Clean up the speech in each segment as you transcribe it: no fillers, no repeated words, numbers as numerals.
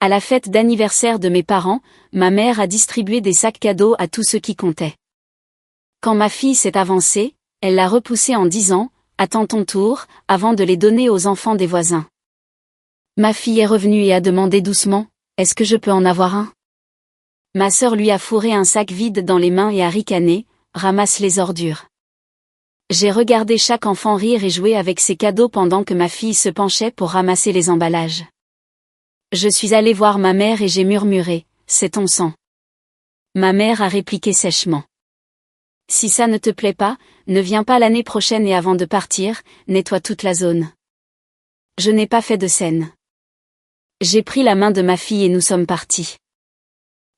À la fête d'anniversaire de mes parents, ma mère a distribué des sacs cadeaux à tous ceux qui comptaient. Quand ma fille s'est avancée, elle l'a repoussée en disant « Attends ton tour » avant de les donner aux enfants des voisins. Ma fille est revenue et a demandé doucement « Est-ce que je peux en avoir un ?» Ma sœur lui a fourré un sac vide dans les mains et a ricané « Ramasse les ordures ». J'ai regardé chaque enfant rire et jouer avec ses cadeaux pendant que ma fille se penchait pour ramasser les emballages. Je suis allée voir ma mère et j'ai murmuré « C'est ton sang ». Ma mère a répliqué sèchement. Si ça ne te plaît pas, ne viens pas l'année prochaine et avant de partir, nettoie toute la zone. Je n'ai pas fait de scène. J'ai pris la main de ma fille et nous sommes partis.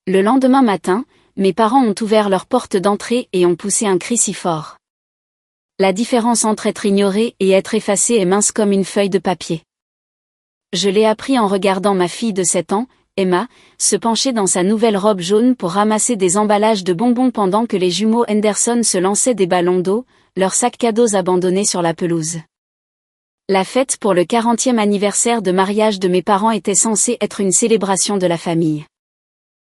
Le lendemain matin, mes parents ont ouvert leur porte d'entrée et ont poussé un cri si fort. La différence entre être ignoré et être effacé est mince comme une feuille de papier. Je l'ai appris en regardant ma fille de 7 ans, Emma, se pencher dans sa nouvelle robe jaune pour ramasser des emballages de bonbons pendant que les jumeaux Henderson se lançaient des ballons d'eau, leurs sacs cadeaux abandonnés sur la pelouse. La fête pour le 40e anniversaire de mariage de mes parents était censée être une célébration de la famille.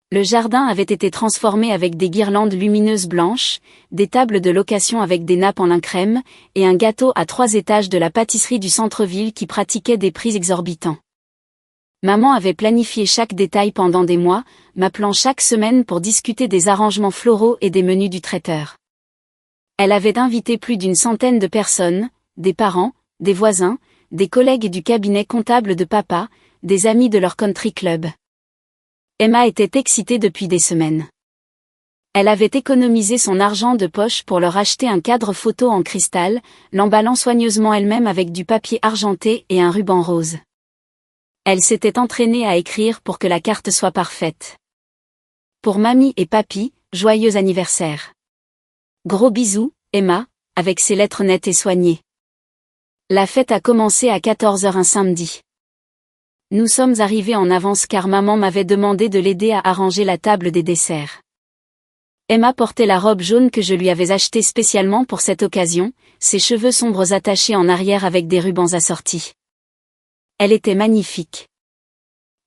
Le jardin avait été transformé avec des guirlandes lumineuses blanches, des tables de location avec des nappes en lin crème, et un gâteau à 3 étages de la pâtisserie du centre-ville qui pratiquait des prix exorbitants. Maman avait planifié chaque détail pendant des mois, m'appelant chaque semaine pour discuter des arrangements floraux et des menus du traiteur. Elle avait invité plus d'une centaine de personnes, des parents, des voisins, des collègues du cabinet comptable de papa, des amis de leur country club. Emma était excitée depuis des semaines. Elle avait économisé son argent de poche pour leur acheter un cadre photo en cristal, l'emballant soigneusement elle-même avec du papier argenté et un ruban rose. Elle s'était entraînée à écrire pour que la carte soit parfaite. Pour mamie et papy, joyeux anniversaire. Gros bisous, Emma, avec ses lettres nettes et soignées. La fête a commencé à 14h un samedi. Nous sommes arrivés en avance car maman m'avait demandé de l'aider à arranger la table des desserts. Emma portait la robe jaune que je lui avais achetée spécialement pour cette occasion, ses cheveux sombres attachés en arrière avec des rubans assortis. Elle était magnifique.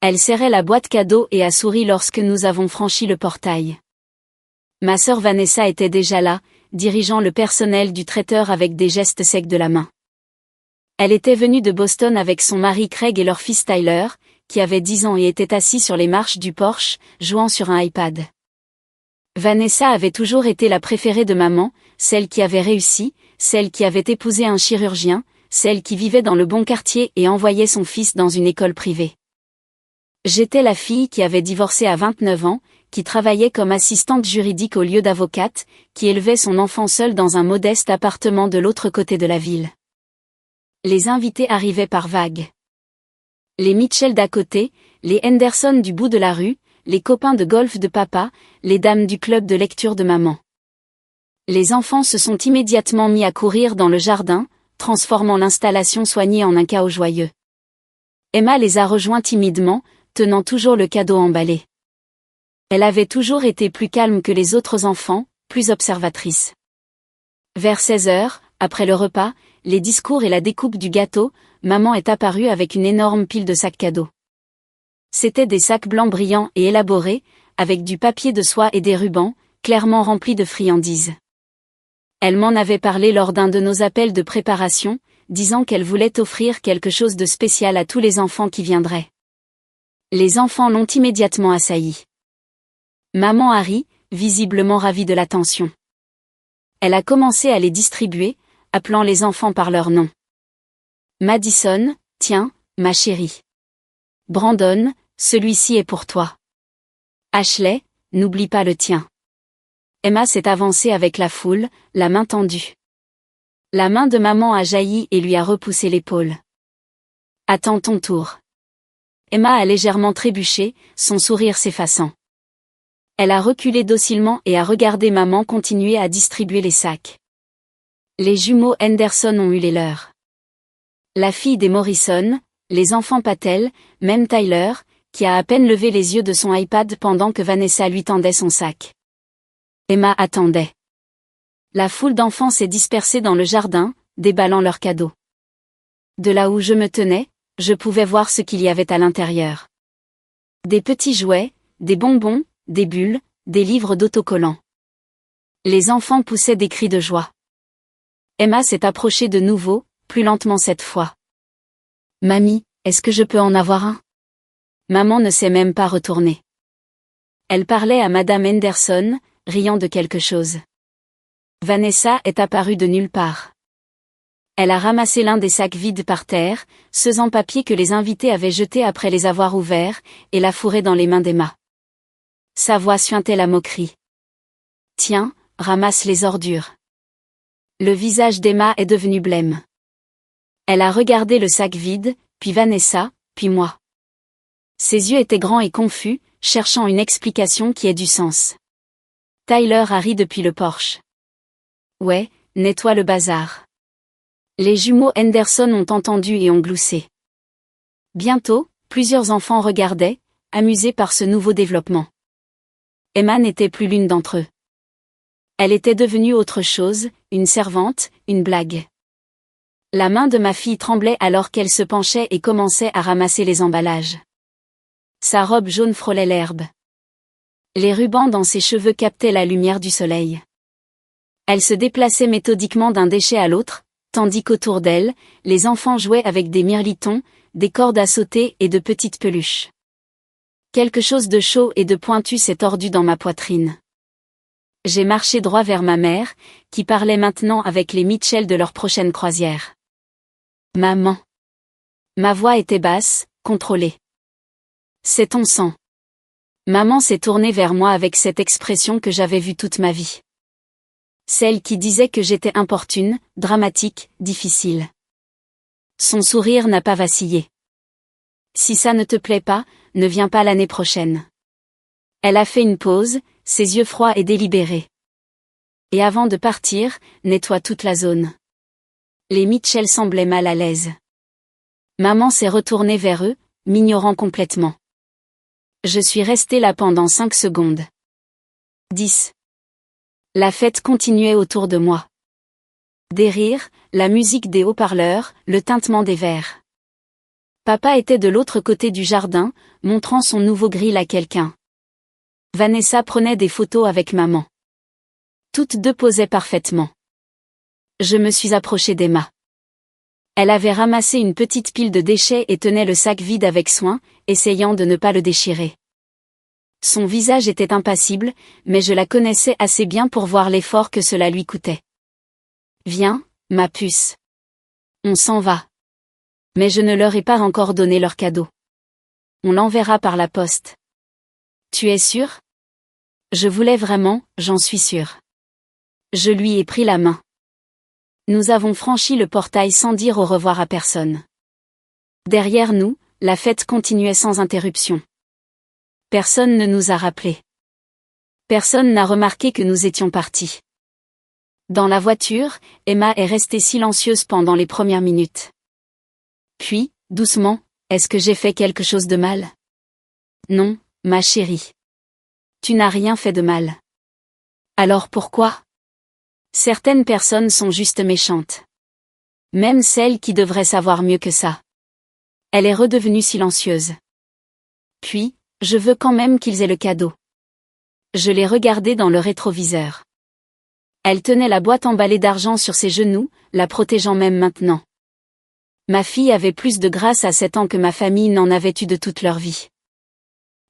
Elle serrait la boîte cadeau et a souri lorsque nous avons franchi le portail. Ma sœur Vanessa était déjà là, dirigeant le personnel du traiteur avec des gestes secs de la main. Elle était venue de Boston avec son mari Craig et leur fils Tyler, qui avait 10 ans et était assis sur les marches du Porsche, jouant sur un iPad. Vanessa avait toujours été la préférée de maman, celle qui avait réussi, celle qui avait épousé un chirurgien, celle qui vivait dans le bon quartier et envoyait son fils dans une école privée. J'étais la fille qui avait divorcé à 29 ans, qui travaillait comme assistante juridique au lieu d'avocate, qui élevait son enfant seule dans un modeste appartement de l'autre côté de la ville. Les invités arrivaient par vagues. Les Mitchell d'à côté, les Henderson du bout de la rue, les copains de golf de papa, les dames du club de lecture de maman. Les enfants se sont immédiatement mis à courir dans le jardin, transformant l'installation soignée en un chaos joyeux. Emma les a rejoints timidement, tenant toujours le cadeau emballé. Elle avait toujours été plus calme que les autres enfants, plus observatrice. Vers 16h, après le repas, les discours et la découpe du gâteau, maman est apparue avec une énorme pile de sacs cadeaux. C'étaient des sacs blancs brillants et élaborés, avec du papier de soie et des rubans, clairement remplis de friandises. Elle m'en avait parlé lors d'un de nos appels de préparation, disant qu'elle voulait offrir quelque chose de spécial à tous les enfants qui viendraient. Les enfants l'ont immédiatement assaillie. Maman a ri, visiblement ravie de l'attention. Elle a commencé à les distribuer, appelant les enfants par leur nom. Madison, tiens, ma chérie. Brandon, celui-ci est pour toi. Ashley, n'oublie pas le tien. Emma s'est avancée avec la foule, la main tendue. La main de maman a jailli et lui a repoussé l'épaule. Attends ton tour. Emma a légèrement trébuché, son sourire s'effaçant. Elle a reculé docilement et a regardé maman continuer à distribuer les sacs. Les jumeaux Henderson ont eu les leurs. La fille des Morrison, les enfants Patel, même Tyler, qui a à peine levé les yeux de son iPad pendant que Vanessa lui tendait son sac. Emma attendait. La foule d'enfants s'est dispersée dans le jardin, déballant leurs cadeaux. De là où je me tenais, je pouvais voir ce qu'il y avait à l'intérieur. Des petits jouets, des bonbons, des bulles, des livres d'autocollants. Les enfants poussaient des cris de joie. Emma s'est approchée de nouveau, plus lentement cette fois. Mamie, est-ce que je peux en avoir un? Maman ne s'est même pas retournée. Elle parlait à Madame Henderson, riant de quelque chose. Vanessa est apparue de nulle part. Elle a ramassé l'un des sacs vides par terre, ceux en papier que les invités avaient jetés après les avoir ouverts, et l'a fourré dans les mains d'Emma. Sa voix suintait la moquerie. Tiens, ramasse les ordures. Le visage d'Emma est devenu blême. Elle a regardé le sac vide, puis Vanessa, puis moi. Ses yeux étaient grands et confus, cherchant une explication qui ait du sens. Tyler a ri depuis le porche. Ouais, nettoie le bazar. Les jumeaux Henderson ont entendu et ont gloussé. Bientôt, plusieurs enfants regardaient, amusés par ce nouveau développement. Emma n'était plus l'une d'entre eux. Elle était devenue autre chose, une servante, une blague. La main de ma fille tremblait alors qu'elle se penchait et commençait à ramasser les emballages. Sa robe jaune frôlait l'herbe. Les rubans dans ses cheveux captaient la lumière du soleil. Elle se déplaçait méthodiquement d'un déchet à l'autre, tandis qu'autour d'elle, les enfants jouaient avec des mirlitons, des cordes à sauter et de petites peluches. Quelque chose de chaud et de pointu s'est tordu dans ma poitrine. J'ai marché droit vers ma mère, qui parlait maintenant avec les Mitchell de leur prochaine croisière. Maman. Ma voix était basse, contrôlée. C'est ton sang. Maman s'est tournée vers moi avec cette expression que j'avais vue toute ma vie. Celle qui disait que j'étais importune, dramatique, difficile. Son sourire n'a pas vacillé. Si ça ne te plaît pas, ne viens pas l'année prochaine. Elle a fait une pause, ses yeux froids et délibérés. Et avant de partir, nettoie toute la zone. Les Mitchell semblaient mal à l'aise. Maman s'est retournée vers eux, m'ignorant complètement. Je suis restée là pendant 5 secondes. 10. La fête continuait autour de moi. Des rires, la musique des haut-parleurs, le tintement des verres. Papa était de l'autre côté du jardin, montrant son nouveau grill à quelqu'un. Vanessa prenait des photos avec maman. Toutes deux posaient parfaitement. Je me suis approchée d'Emma. Elle avait ramassé une petite pile de déchets et tenait le sac vide avec soin, essayant de ne pas le déchirer. Son visage était impassible, mais je la connaissais assez bien pour voir l'effort que cela lui coûtait. Viens, ma puce. On s'en va. Mais je ne leur ai pas encore donné leur cadeau. On l'enverra par la poste. Tu es sûre? Je voulais vraiment, j'en suis sûre. Je lui ai pris la main. Nous avons franchi le portail sans dire au revoir à personne. Derrière nous, la fête continuait sans interruption. Personne ne nous a rappelés. Personne n'a remarqué que nous étions partis. Dans la voiture, Emma est restée silencieuse pendant les premières minutes. Puis, doucement, est-ce que j'ai fait quelque chose de mal? Non, ma chérie. Tu n'as rien fait de mal. Alors pourquoi? Certaines personnes sont juste méchantes. Même celles qui devraient savoir mieux que ça. Elle est redevenue silencieuse. Puis, je veux quand même qu'ils aient le cadeau. Je l'ai regardée dans le rétroviseur. Elle tenait la boîte emballée d'argent sur ses genoux, la protégeant même maintenant. Ma fille avait plus de grâce à 7 ans que ma famille n'en avait eu de toute leur vie.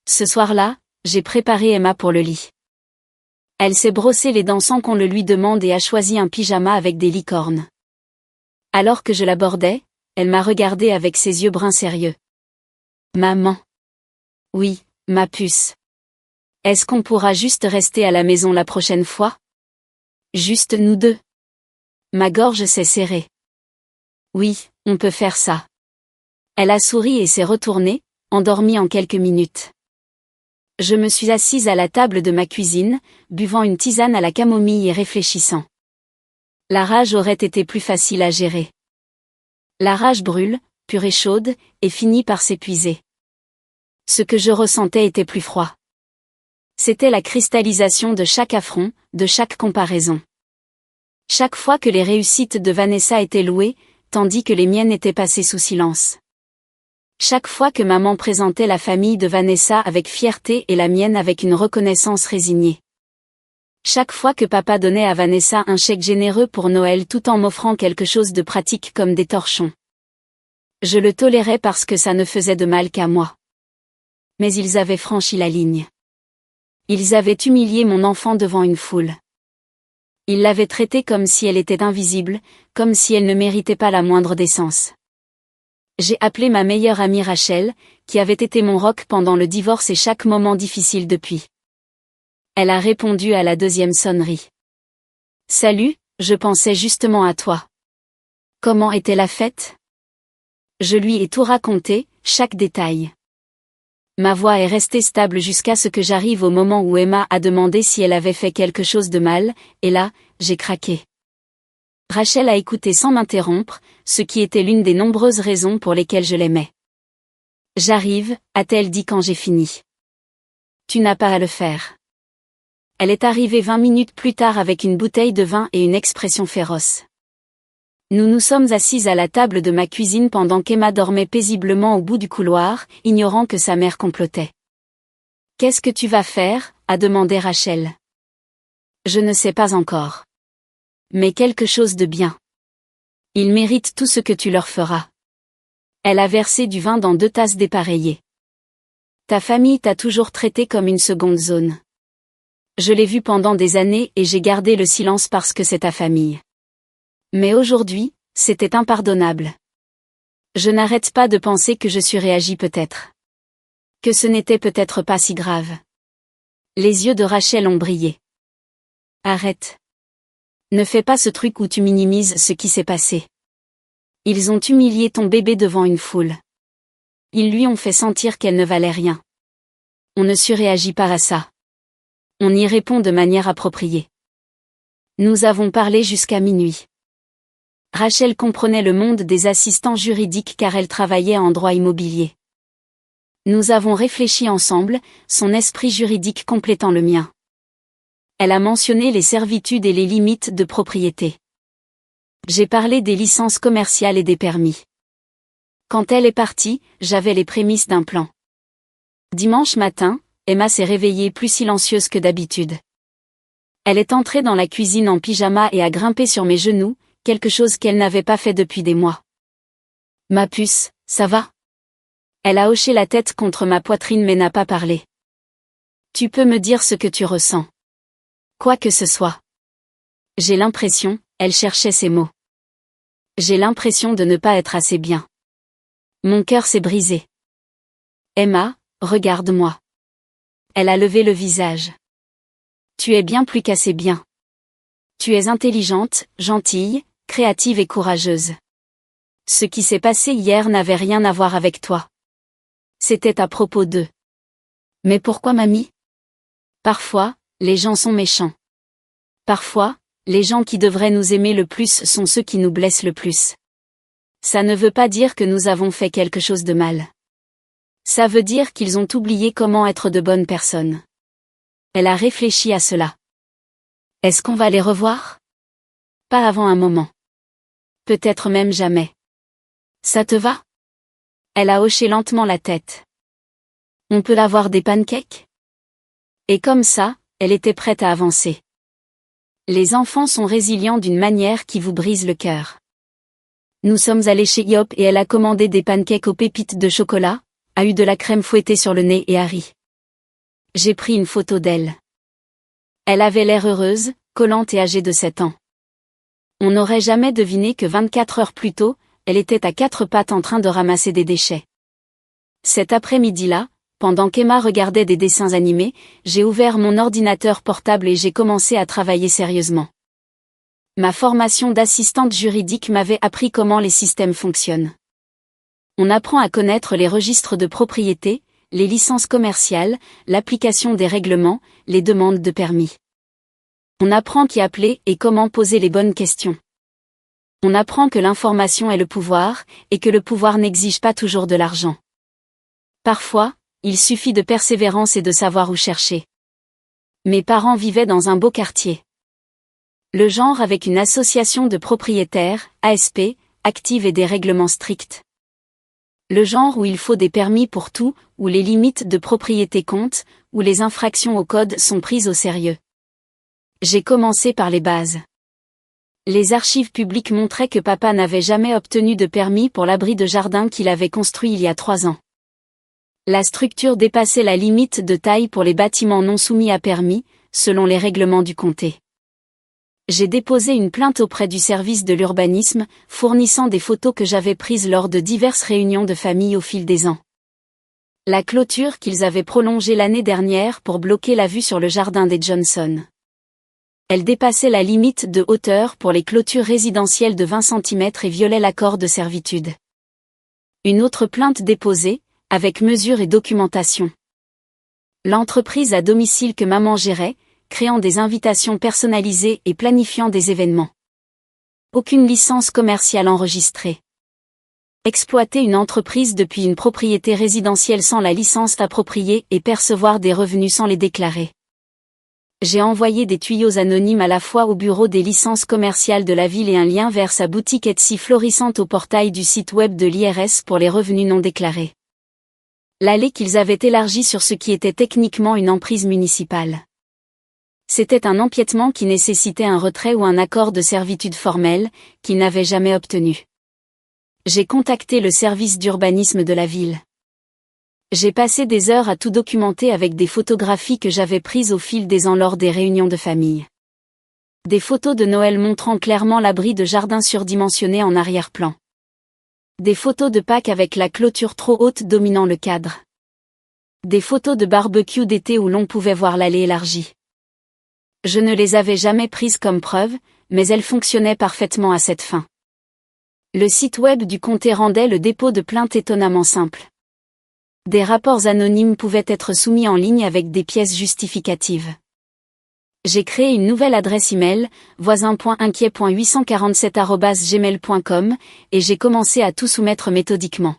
Ce soir-là, j'ai préparé Emma pour le lit. Elle s'est brossé les dents sans qu'on le lui demande et a choisi un pyjama avec des licornes. Alors que je l'abordais, elle m'a regardé avec ses yeux bruns sérieux. Maman. Oui, ma puce. Est-ce qu'on pourra juste rester à la maison la prochaine fois? Juste nous deux. Ma gorge s'est serrée. Oui, on peut faire ça. Elle a souri et s'est retournée, endormie en quelques minutes. Je me suis assise à la table de ma cuisine, buvant une tisane à la camomille et réfléchissant. La rage aurait été plus facile à gérer. La rage brûle, pure et chaude, et finit par s'épuiser. Ce que je ressentais était plus froid. C'était la cristallisation de chaque affront, de chaque comparaison. Chaque fois que les réussites de Vanessa étaient louées, tandis que les miennes étaient passées sous silence. Chaque fois que maman présentait la famille de Vanessa avec fierté et la mienne avec une reconnaissance résignée. Chaque fois que papa donnait à Vanessa un chèque généreux pour Noël tout en m'offrant quelque chose de pratique comme des torchons. Je le tolérais parce que ça ne faisait de mal qu'à moi. Mais ils avaient franchi la ligne. Ils avaient humilié mon enfant devant une foule. Ils l'avaient traitée comme si elle était invisible, comme si elle ne méritait pas la moindre décence. J'ai appelé ma meilleure amie Rachel, qui avait été mon roc pendant le divorce et chaque moment difficile depuis. Elle a répondu à la deuxième sonnerie. Salut, je pensais justement à toi. Comment était la fête? Je lui ai tout raconté, chaque détail. Ma voix est restée stable jusqu'à ce que j'arrive au moment où Emma a demandé si elle avait fait quelque chose de mal, et là, j'ai craqué. Rachel a écouté sans m'interrompre, ce qui était l'une des nombreuses raisons pour lesquelles je l'aimais. J'arrive, a-t-elle dit quand j'ai fini. Tu n'as pas à le faire. Elle est arrivée 20 minutes plus tard avec une bouteille de vin et une expression féroce. Nous nous sommes assises à la table de ma cuisine pendant qu'Emma dormait paisiblement au bout du couloir, ignorant que sa mère complotait. « Qu'est-ce que tu vas faire ?» a demandé Rachel. « Je ne sais pas encore. Mais quelque chose de bien. Ils méritent tout ce que tu leur feras. » Elle a versé du vin dans 2 tasses dépareillées. « Ta famille t'a toujours traité comme une seconde zone. Je l'ai vue pendant des années et j'ai gardé le silence parce que c'est ta famille. Mais aujourd'hui, c'était impardonnable. Je n'arrête pas de penser que je suis réagi peut-être. Que ce n'était peut-être pas si grave. » Les yeux de Rachel ont brillé. « Arrête. Ne fais pas ce truc où tu minimises ce qui s'est passé. Ils ont humilié ton bébé devant une foule. Ils lui ont fait sentir qu'elle ne valait rien. On ne surréagit pas à ça. On y répond de manière appropriée. » Nous avons parlé jusqu'à minuit. Rachel comprenait le monde des assistants juridiques car elle travaillait en droit immobilier. Nous avons réfléchi ensemble, son esprit juridique complétant le mien. Elle a mentionné les servitudes et les limites de propriété. J'ai parlé des licences commerciales et des permis. Quand elle est partie, j'avais les prémices d'un plan. Dimanche matin, Emma s'est réveillée plus silencieuse que d'habitude. Elle est entrée dans la cuisine en pyjama et a grimpé sur mes genoux, quelque chose qu'elle n'avait pas fait depuis des mois. « Ma puce, ça va ?» Elle a hoché la tête contre ma poitrine mais n'a pas parlé. « Tu peux me dire ce que tu ressens. Quoi que ce soit. » J'ai l'impression, elle cherchait ses mots. J'ai l'impression de ne pas être assez bien. Mon cœur s'est brisé. « Emma, regarde-moi. » Elle a levé le visage. « Tu es bien plus qu'assez bien. Tu es intelligente, gentille, créative et courageuse. Ce qui s'est passé hier n'avait rien à voir avec toi. C'était à propos d'eux. Mais pourquoi mamie? Parfois, les gens sont méchants. Parfois, les gens qui devraient nous aimer le plus sont ceux qui nous blessent le plus. Ça ne veut pas dire que nous avons fait quelque chose de mal. Ça veut dire qu'ils ont oublié comment être de bonnes personnes. Elle a réfléchi à cela. Est-ce qu'on va les revoir? Pas avant un moment. Peut-être même jamais. Ça te va? Elle a hoché lentement la tête. On peut avoir des pancakes? Et comme ça, elle était prête à avancer. Les enfants sont résilients d'une manière qui vous brise le cœur. Nous sommes allés chez Yop et elle a commandé des pancakes aux pépites de chocolat, a eu de la crème fouettée sur le nez et a ri. J'ai pris une photo d'elle. Elle avait l'air heureuse, collante et âgée de 7 ans. On n'aurait jamais deviné que 24 heures plus tôt, elle était à 4 pattes en train de ramasser des déchets. Cet après-midi-là, pendant qu'Emma regardait des dessins animés, j'ai ouvert mon ordinateur portable et j'ai commencé à travailler sérieusement. Ma formation d'assistante juridique m'avait appris comment les systèmes fonctionnent. On apprend à connaître les registres de propriété, les licences commerciales, l'application des règlements, les demandes de permis. On apprend qui appeler et comment poser les bonnes questions. On apprend que l'information est le pouvoir, et que le pouvoir n'exige pas toujours de l'argent. Parfois, il suffit de persévérance et de savoir où chercher. Mes parents vivaient dans un beau quartier. Le genre avec une association de propriétaires, ASP, active et des règlements stricts. Le genre où il faut des permis pour tout, où les limites de propriété comptent, où les infractions au code sont prises au sérieux. J'ai commencé par les bases. Les archives publiques montraient que papa n'avait jamais obtenu de permis pour l'abri de jardin qu'il avait construit il y a 3 ans. La structure dépassait la limite de taille pour les bâtiments non soumis à permis, selon les règlements du comté. J'ai déposé une plainte auprès du service de l'urbanisme, fournissant des photos que j'avais prises lors de diverses réunions de famille au fil des ans. La clôture qu'ils avaient prolongée l'année dernière pour bloquer la vue sur le jardin des Johnson. Elle dépassait la limite de hauteur pour les clôtures résidentielles de 20 cm et violait l'accord de servitude. Une autre plainte déposée, avec mesures et documentation. L'entreprise à domicile que maman gérait, créant des invitations personnalisées et planifiant des événements. Aucune licence commerciale enregistrée. Exploiter une entreprise depuis une propriété résidentielle sans la licence appropriée et percevoir des revenus sans les déclarer. J'ai envoyé des tuyaux anonymes à la fois au bureau des licences commerciales de la ville et un lien vers sa boutique Etsy florissante au portail du site web de l'IRS pour les revenus non déclarés. L'allée qu'ils avaient élargie sur ce qui était techniquement une emprise municipale. C'était un empiètement qui nécessitait un retrait ou un accord de servitude formel, qu'ils n'avaient jamais obtenu. J'ai contacté le service d'urbanisme de la ville. J'ai passé des heures à tout documenter avec des photographies que j'avais prises au fil des ans lors des réunions de famille. Des photos de Noël montrant clairement l'abri de jardin surdimensionné en arrière-plan. Des photos de Pâques avec la clôture trop haute dominant le cadre. Des photos de barbecue d'été où l'on pouvait voir l'allée élargie. Je ne les avais jamais prises comme preuve, mais elles fonctionnaient parfaitement à cette fin. Le site web du comté rendait le dépôt de plainte étonnamment simple. Des rapports anonymes pouvaient être soumis en ligne avec des pièces justificatives. J'ai créé une nouvelle adresse email, voisin.inquiet.847@gmail.com, et j'ai commencé à tout soumettre méthodiquement.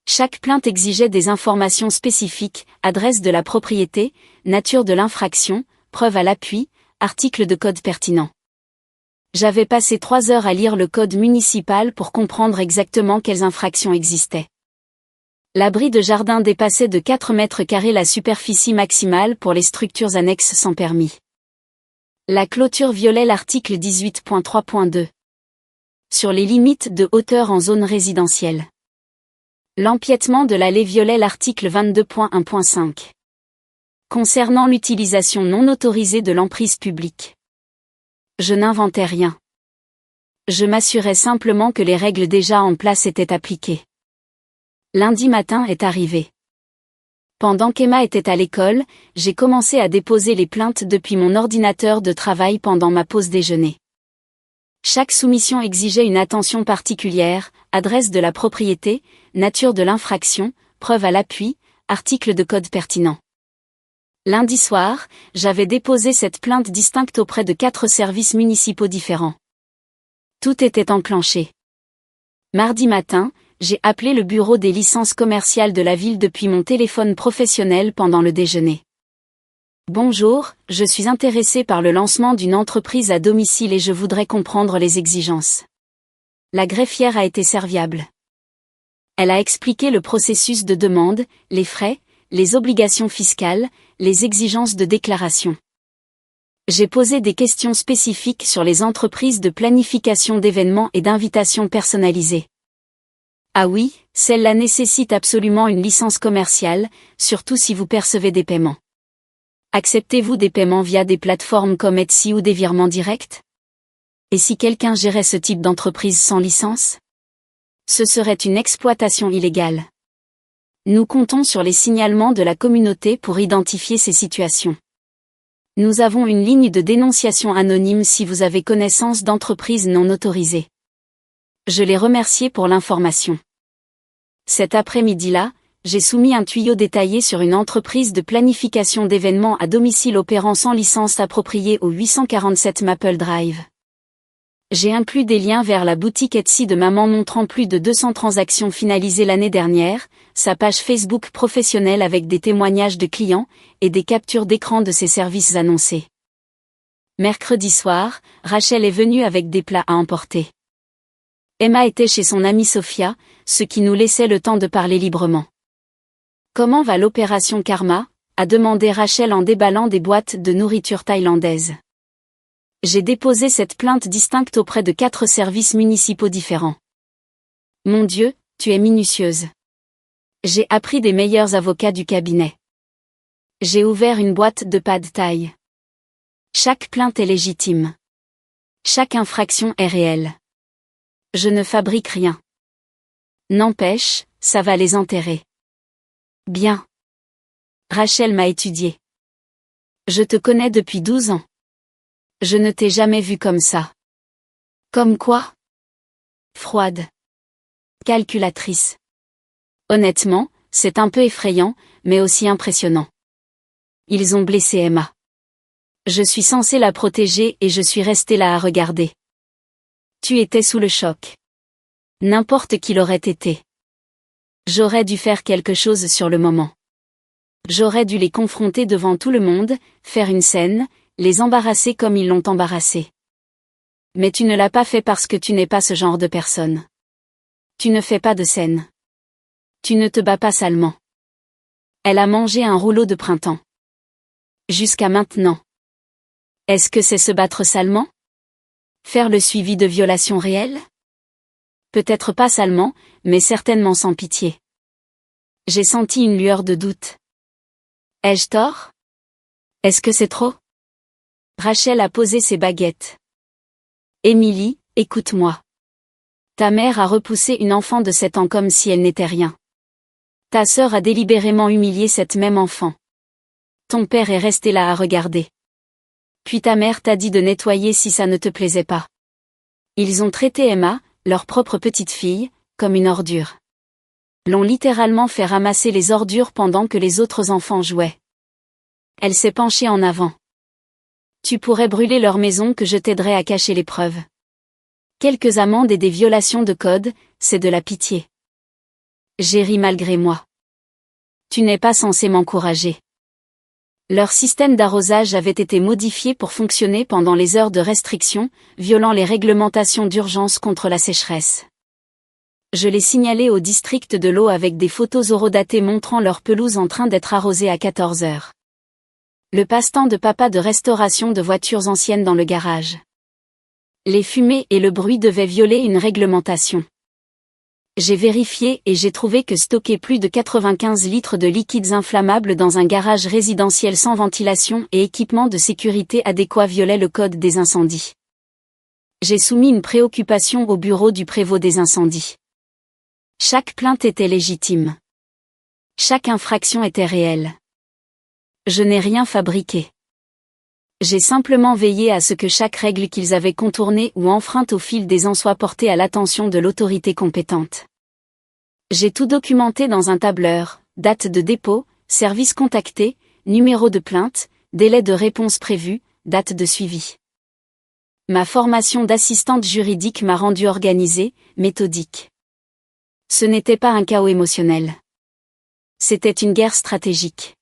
Chaque plainte exigeait des informations spécifiques, adresse de la propriété, nature de l'infraction, preuve à l'appui, article de code pertinent. J'avais passé 3 heures à lire le code municipal pour comprendre exactement quelles infractions existaient. L'abri de jardin dépassait de 4 mètres carrés la superficie maximale pour les structures annexes sans permis. La clôture violait l'article 18.3.2. Sur les limites de hauteur en zone résidentielle. L'empiètement de l'allée violait l'article 22.1.5. Concernant l'utilisation non autorisée de l'emprise publique. Je n'inventais rien. Je m'assurais simplement que les règles déjà en place étaient appliquées. Lundi matin est arrivé. Pendant qu'Emma était à l'école, j'ai commencé à déposer les plaintes depuis mon ordinateur de travail pendant ma pause déjeuner. Chaque soumission exigeait une attention particulière, adresse de la propriété, nature de l'infraction, preuve à l'appui, article de code pertinent. Lundi soir, j'avais déposé cette plainte distincte auprès de 4 services municipaux différents. Tout était enclenché. Mardi matin, j'ai appelé le bureau des licences commerciales de la ville depuis mon téléphone professionnel pendant le déjeuner. Bonjour, je suis intéressé par le lancement d'une entreprise à domicile et je voudrais comprendre les exigences. La greffière a été serviable. Elle a expliqué le processus de demande, les frais, les obligations fiscales, les exigences de déclaration. J'ai posé des questions spécifiques sur les entreprises de planification d'événements et d'invitations personnalisées. Ah oui, celle-là nécessite absolument une licence commerciale, surtout si vous percevez des paiements. Acceptez-vous des paiements via des plateformes comme Etsy ou des virements directs? Et si quelqu'un gérait ce type d'entreprise sans licence? Ce serait une exploitation illégale. Nous comptons sur les signalements de la communauté pour identifier ces situations. Nous avons une ligne de dénonciation anonyme si vous avez connaissance d'entreprises non autorisées. Je les remercie pour l'information. Cet après-midi-là, j'ai soumis un tuyau détaillé sur une entreprise de planification d'événements à domicile opérant sans licence appropriée au 847 Maple Drive. J'ai inclus des liens vers la boutique Etsy de maman montrant plus de 200 transactions finalisées l'année dernière, sa page Facebook professionnelle avec des témoignages de clients, et des captures d'écran de ses services annoncés. Mercredi soir, Rachel est venue avec des plats à emporter. Emma était chez son amie Sophia, ce qui nous laissait le temps de parler librement. Comment va l'opération Karma? A demandé Rachel en déballant des boîtes de nourriture thaïlandaise. J'ai déposé cette plainte distincte auprès de 4 services municipaux différents. Mon Dieu, tu es minutieuse. J'ai appris des meilleurs avocats du cabinet. J'ai ouvert une boîte de pad thaï. Chaque plainte est légitime. Chaque infraction est réelle. Je ne fabrique rien. N'empêche, ça va les enterrer. Bien. Rachel m'a étudié. Je te connais depuis 12 ans. Je ne t'ai jamais vue comme ça. Comme quoi? Froide. Calculatrice. Honnêtement, c'est un peu effrayant, mais aussi impressionnant. Ils ont blessé Emma. Je suis censée la protéger et je suis restée là à regarder. Tu étais sous le choc. N'importe qui l'aurait été. J'aurais dû faire quelque chose sur le moment. J'aurais dû les confronter devant tout le monde, faire une scène, les embarrasser comme ils l'ont embarrassé. Mais tu ne l'as pas fait parce que tu n'es pas ce genre de personne. Tu ne fais pas de scène. Tu ne te bats pas salement. Elle a mangé un rouleau de printemps. Jusqu'à maintenant. Est-ce que c'est se battre salement? Faire le suivi de violations réelles? Peut-être pas salement, mais certainement sans pitié. J'ai senti une lueur de doute. Ai-je tort? Est-ce que c'est trop? Rachel a posé ses baguettes. Émilie, écoute-moi. Ta mère a repoussé une enfant de 7 ans comme si elle n'était rien. Ta sœur a délibérément humilié cette même enfant. Ton père est resté là à regarder. Puis ta mère t'a dit de nettoyer si ça ne te plaisait pas. Ils ont traité Emma, leur propre petite fille, comme une ordure. L'ont littéralement fait ramasser les ordures pendant que les autres enfants jouaient. Elle s'est penchée en avant. Tu pourrais brûler leur maison que je t'aiderai à cacher les preuves. Quelques amendes et des violations de code, c'est de la pitié. J'ai ri malgré moi. Tu n'es pas censé m'encourager. Leur système d'arrosage avait été modifié pour fonctionner pendant les heures de restriction, violant les réglementations d'urgence contre la sécheresse. Je l'ai signalé au district de l'eau avec des photos horodatées montrant leur pelouse en train d'être arrosée à 14 heures. Le passe-temps de papa de restauration de voitures anciennes dans le garage. Les fumées et le bruit devaient violer une réglementation. J'ai vérifié et j'ai trouvé que stocker plus de 95 litres de liquides inflammables dans un garage résidentiel sans ventilation et équipement de sécurité adéquat violait le code des incendies. J'ai soumis une préoccupation au bureau du prévôt des incendies. Chaque plainte était légitime. Chaque infraction était réelle. Je n'ai rien fabriqué. J'ai simplement veillé à ce que chaque règle qu'ils avaient contournée ou enfreinte au fil des ans soit portée à l'attention de l'autorité compétente. J'ai tout documenté dans un tableur, date de dépôt, service contacté, numéro de plainte, délai de réponse prévu, date de suivi. Ma formation d'assistante juridique m'a rendu organisée, méthodique. Ce n'était pas un chaos émotionnel. C'était une guerre stratégique.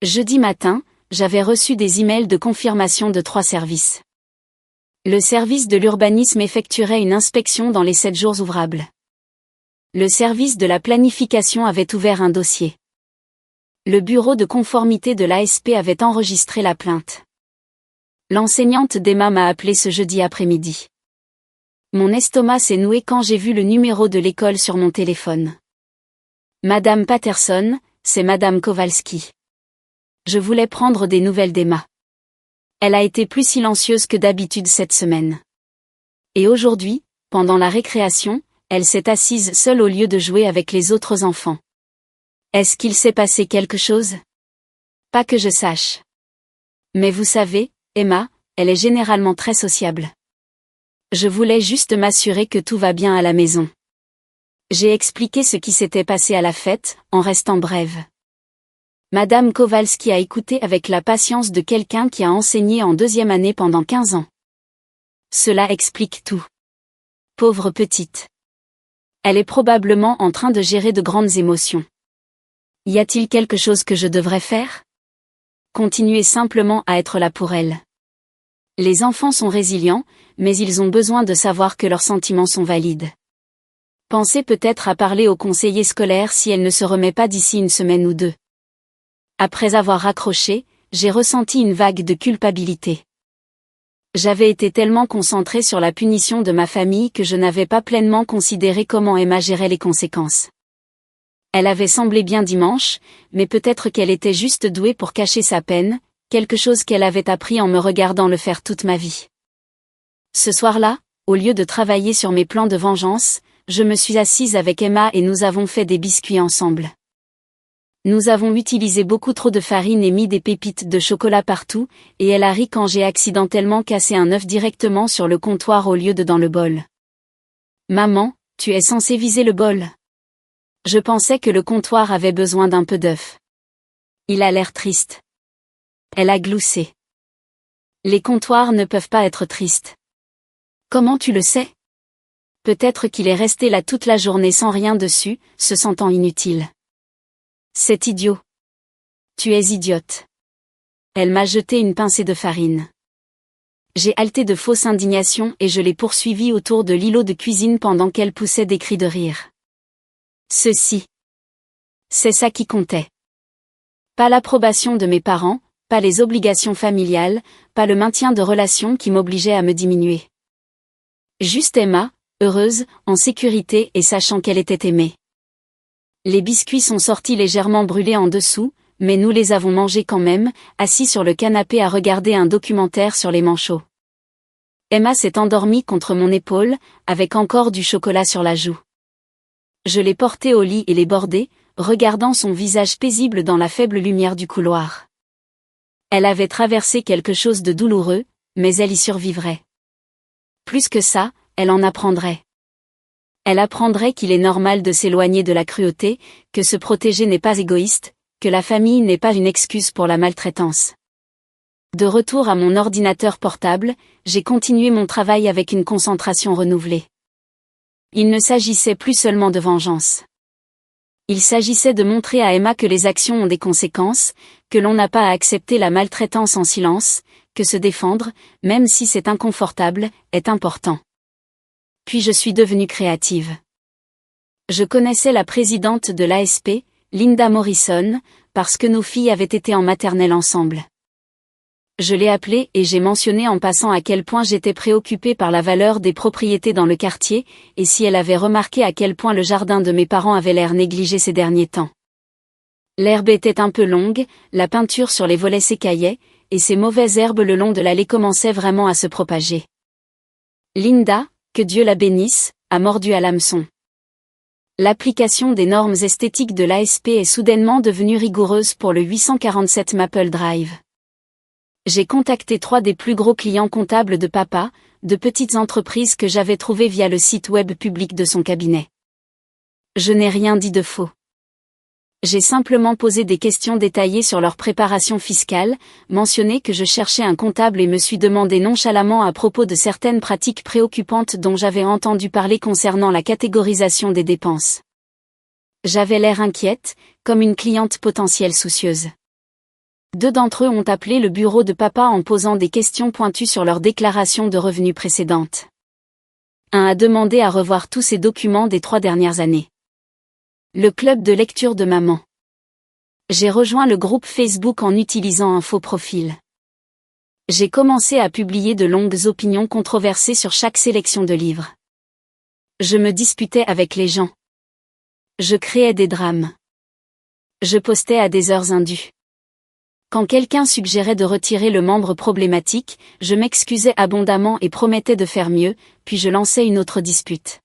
Jeudi matin, j'avais reçu des emails de confirmation de 3 services. Le service de l'urbanisme effectuerait une inspection dans les 7 jours ouvrables. Le service de la planification avait ouvert un dossier. Le bureau de conformité de l'ASP avait enregistré la plainte. L'enseignante d'Emma m'a appelé ce jeudi après-midi. Mon estomac s'est noué quand j'ai vu le numéro de l'école sur mon téléphone. Madame Patterson, c'est Madame Kowalski. Je voulais prendre des nouvelles d'Emma. Elle a été plus silencieuse que d'habitude cette semaine. Et aujourd'hui, pendant la récréation, elle s'est assise seule au lieu de jouer avec les autres enfants. Est-ce qu'il s'est passé quelque chose? Pas que je sache. Mais vous savez, Emma, elle est généralement très sociable. Je voulais juste m'assurer que tout va bien à la maison. J'ai expliqué ce qui s'était passé à la fête, en restant brève. Madame Kowalski a écouté avec la patience de quelqu'un qui a enseigné en 2e année pendant 15 ans. Cela explique tout. Pauvre petite. Elle est probablement en train de gérer de grandes émotions. Y a-t-il quelque chose que je devrais faire? Continuer simplement à être là pour elle. Les enfants sont résilients, mais ils ont besoin de savoir que leurs sentiments sont valides. Pensez peut-être à parler au conseiller scolaire si elle ne se remet pas d'ici une semaine ou deux. Après avoir raccroché, j'ai ressenti une vague de culpabilité. J'avais été tellement concentrée sur la punition de ma famille que je n'avais pas pleinement considéré comment Emma gérait les conséquences. Elle avait semblé bien dimanche, mais peut-être qu'elle était juste douée pour cacher sa peine, quelque chose qu'elle avait appris en me regardant le faire toute ma vie. Ce soir-là, au lieu de travailler sur mes plans de vengeance, je me suis assise avec Emma et nous avons fait des biscuits ensemble. Nous avons utilisé beaucoup trop de farine et mis des pépites de chocolat partout, et elle a ri quand j'ai accidentellement cassé un œuf directement sur le comptoir au lieu de dans le bol. Maman, tu es censée viser le bol. Je pensais que le comptoir avait besoin d'un peu d'œuf. Il a l'air triste. Elle a gloussé. Les comptoirs ne peuvent pas être tristes. Comment tu le sais? Peut-être qu'il est resté là toute la journée sans rien dessus, se sentant inutile. C'est idiot. Tu es idiote. Elle m'a jeté une pincée de farine. J'ai halté de fausse indignation et je l'ai poursuivie autour de l'îlot de cuisine pendant qu'elle poussait des cris de rire. C'est ça qui comptait. Pas l'approbation de mes parents, pas les obligations familiales, pas le maintien de relations qui m'obligeaient à me diminuer. Juste Emma, heureuse, en sécurité et sachant qu'elle était aimée. Les biscuits sont sortis légèrement brûlés en dessous, mais nous les avons mangés quand même, assis sur le canapé à regarder un documentaire sur les manchots. Emma s'est endormie contre mon épaule, avec encore du chocolat sur la joue. Je l'ai portée au lit et l'ai bordée, regardant son visage paisible dans la faible lumière du couloir. Elle avait traversé quelque chose de douloureux, mais elle y survivrait. Plus que ça, elle en apprendrait. Elle apprendrait qu'il est normal de s'éloigner de la cruauté, que se protéger n'est pas égoïste, que la famille n'est pas une excuse pour la maltraitance. De retour à mon ordinateur portable, j'ai continué mon travail avec une concentration renouvelée. Il ne s'agissait plus seulement de vengeance. Il s'agissait de montrer à Emma que les actions ont des conséquences, que l'on n'a pas à accepter la maltraitance en silence, que se défendre, même si c'est inconfortable, est important. Puis je suis devenue créative. Je connaissais la présidente de l'ASP, Linda Morrison, parce que nos filles avaient été en maternelle ensemble. Je l'ai appelée et j'ai mentionné en passant à quel point j'étais préoccupée par la valeur des propriétés dans le quartier, et si elle avait remarqué à quel point le jardin de mes parents avait l'air négligé ces derniers temps. L'herbe était un peu longue, la peinture sur les volets s'écaillait, et ces mauvaises herbes le long de l'allée commençaient vraiment à se propager. Linda, que Dieu la bénisse, a mordu à l'hameçon. L'application des normes esthétiques de l'ASP est soudainement devenue rigoureuse pour le 847 Maple Drive. J'ai contacté 3 des plus gros clients comptables de papa, de petites entreprises que j'avais trouvées via le site web public de son cabinet. Je n'ai rien dit de faux. J'ai simplement posé des questions détaillées sur leur préparation fiscale, mentionné que je cherchais un comptable et me suis demandé nonchalamment à propos de certaines pratiques préoccupantes dont j'avais entendu parler concernant la catégorisation des dépenses. J'avais l'air inquiète, comme une cliente potentielle soucieuse. 2 d'entre eux ont appelé le bureau de papa en posant des questions pointues sur leur déclaration de revenus précédente. Un a demandé à revoir tous ses documents des 3 dernières années. Le club de lecture de maman. J'ai rejoint le groupe Facebook en utilisant un faux profil. J'ai commencé à publier de longues opinions controversées sur chaque sélection de livres. Je me disputais avec les gens. Je créais des drames. Je postais à des heures indues. Quand quelqu'un suggérait de retirer le membre problématique, je m'excusais abondamment et promettais de faire mieux, puis je lançais une autre dispute.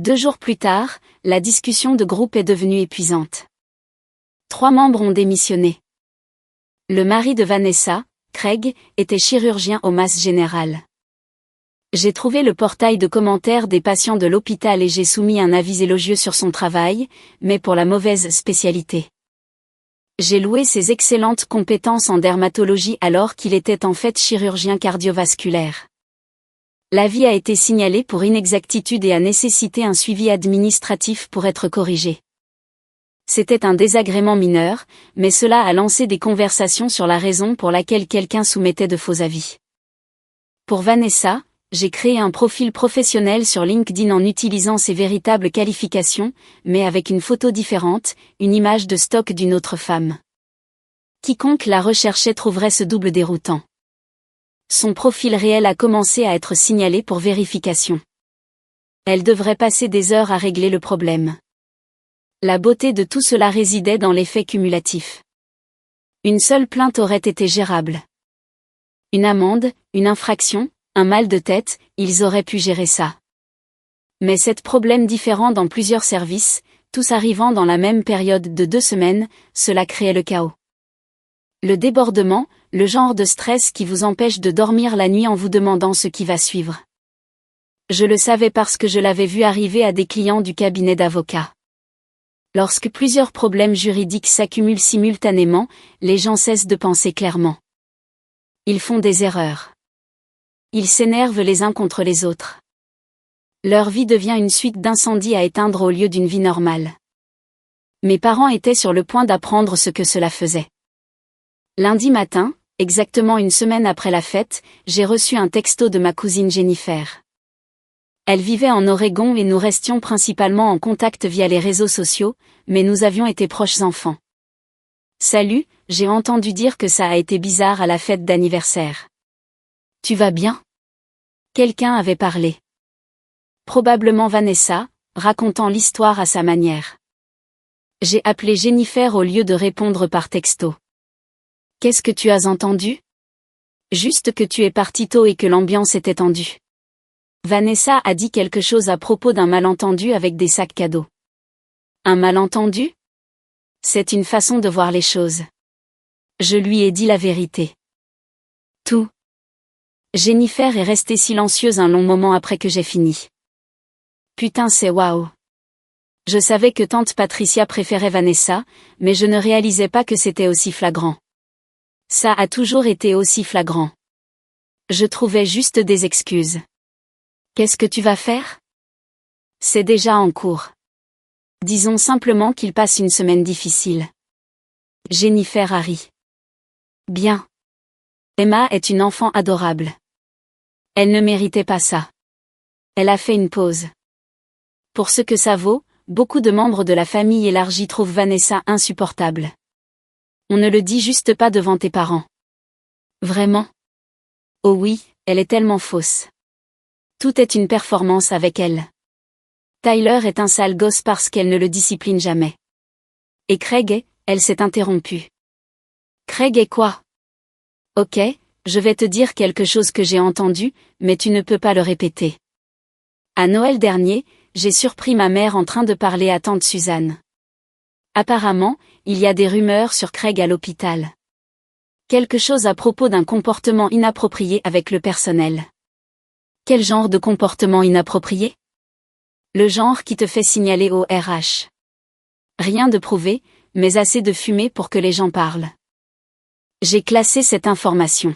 2 jours plus tard, la discussion de groupe est devenue épuisante. 3 membres ont démissionné. Le mari de Vanessa, Craig, était chirurgien au Mass General. J'ai trouvé le portail de commentaires des patients de l'hôpital et j'ai soumis un avis élogieux sur son travail, mais pour la mauvaise spécialité. J'ai loué ses excellentes compétences en dermatologie alors qu'il était en fait chirurgien cardiovasculaire. L'avis a été signalé pour inexactitude et a nécessité un suivi administratif pour être corrigé. C'était un désagrément mineur, mais cela a lancé des conversations sur la raison pour laquelle quelqu'un soumettait de faux avis. Pour Vanessa, j'ai créé un profil professionnel sur LinkedIn en utilisant ses véritables qualifications, mais avec une photo différente, une image de stock d'une autre femme. Quiconque la recherchait trouverait ce double déroutant. Son profil réel a commencé à être signalé pour vérification. Elle devrait passer des heures à régler le problème. La beauté de tout cela résidait dans l'effet cumulatif. Une seule plainte aurait été gérable. Une amende, une infraction, un mal de tête, ils auraient pu gérer ça. Mais 7 problèmes différents dans plusieurs services, tous arrivant dans la même période de 2 semaines, cela créait le chaos. Le débordement, le genre de stress qui vous empêche de dormir la nuit en vous demandant ce qui va suivre. Je le savais parce que je l'avais vu arriver à des clients du cabinet d'avocats. Lorsque plusieurs problèmes juridiques s'accumulent simultanément, les gens cessent de penser clairement. Ils font des erreurs. Ils s'énervent les uns contre les autres. Leur vie devient une suite d'incendies à éteindre au lieu d'une vie normale. Mes parents étaient sur le point d'apprendre ce que cela faisait. Lundi matin, exactement une semaine après la fête, j'ai reçu un texto de ma cousine Jennifer. Elle vivait en Oregon et nous restions principalement en contact via les réseaux sociaux, mais nous avions été proches enfants. Salut, j'ai entendu dire que ça a été bizarre à la fête d'anniversaire. Tu vas bien? Quelqu'un avait parlé. Probablement Vanessa, racontant l'histoire à sa manière. J'ai appelé Jennifer au lieu de répondre par texto. Qu'est-ce que tu as entendu? Juste que tu es parti tôt et que l'ambiance était tendue. Vanessa a dit quelque chose à propos d'un malentendu avec des sacs cadeaux. Un malentendu? C'est une façon de voir les choses. Je lui ai dit la vérité. Tout. Jennifer est restée silencieuse un long moment après que j'ai fini. Putain, c'est waouh. Je savais que tante Patricia préférait Vanessa, mais je ne réalisais pas que c'était aussi flagrant. Ça a toujours été aussi flagrant. Je trouvais juste des excuses. Qu'est-ce que tu vas faire? C'est déjà en cours. Disons simplement qu'il passe une semaine difficile. Jennifer a ri. Bien. Emma est une enfant adorable. Elle ne méritait pas ça. Elle a fait une pause. Pour ce que ça vaut, beaucoup de membres de la famille élargie trouvent Vanessa insupportable. On ne le dit juste pas devant tes parents. Vraiment? Oh oui, elle est tellement fausse. Tout est une performance avec elle. Tyler est un sale gosse parce qu'elle ne le discipline jamais. Et Craig, elle s'est interrompue. Craig est quoi? Ok, je vais te dire quelque chose que j'ai entendu, mais tu ne peux pas le répéter. À Noël dernier, j'ai surpris ma mère en train de parler à tante Suzanne. Apparemment, il y a des rumeurs sur Craig à l'hôpital. Quelque chose à propos d'un comportement inapproprié avec le personnel. Quel genre de comportement inapproprié? Le genre qui te fait signaler au RH. Rien de prouvé, mais assez de fumée pour que les gens parlent. J'ai classé cette information.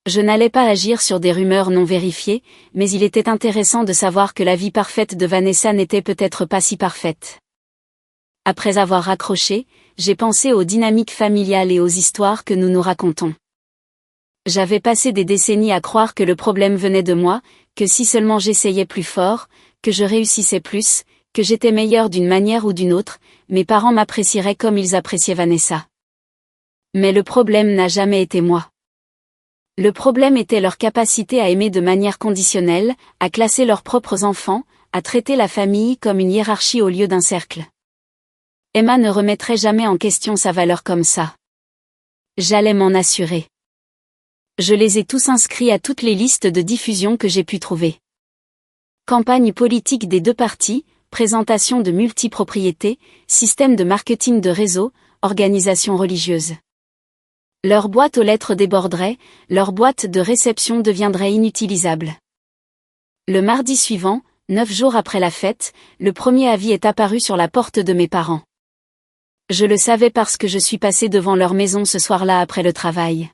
Je n'allais pas agir sur des rumeurs non vérifiées, mais il était intéressant de savoir que la vie parfaite de Vanessa n'était peut-être pas si parfaite. Après avoir raccroché, j'ai pensé aux dynamiques familiales et aux histoires que nous nous racontons. J'avais passé des décennies à croire que le problème venait de moi, que si seulement j'essayais plus fort, que je réussissais plus, que j'étais meilleure d'une manière ou d'une autre, mes parents m'apprécieraient comme ils appréciaient Vanessa. Mais le problème n'a jamais été moi. Le problème était leur capacité à aimer de manière conditionnelle, à classer leurs propres enfants, à traiter la famille comme une hiérarchie au lieu d'un cercle. Emma ne remettrait jamais en question sa valeur comme ça. J'allais m'en assurer. Je les ai tous inscrits à toutes les listes de diffusion que j'ai pu trouver. Campagne politique des deux partis, présentation de multipropriétés, système de marketing de réseau, organisation religieuse. Leur boîte aux lettres déborderait, leur boîte de réception deviendrait inutilisable. Le mardi suivant, 9 jours après la fête, le premier avis est apparu sur la porte de mes parents. Je le savais parce que je suis passé devant leur maison ce soir-là après le travail.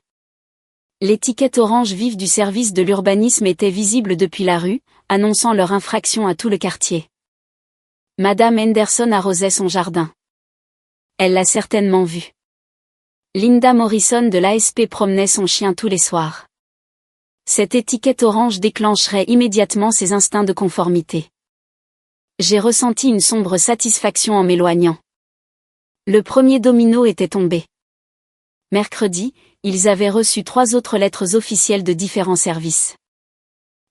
L'étiquette orange vive du service de l'urbanisme était visible depuis la rue, annonçant leur infraction à tout le quartier. Madame Henderson arrosait son jardin. Elle l'a certainement vu. Linda Morrison de l'ASP promenait son chien tous les soirs. Cette étiquette orange déclencherait immédiatement ses instincts de conformité. J'ai ressenti une sombre satisfaction en m'éloignant. Le premier domino était tombé. Mercredi, ils avaient reçu 3 autres lettres officielles de différents services.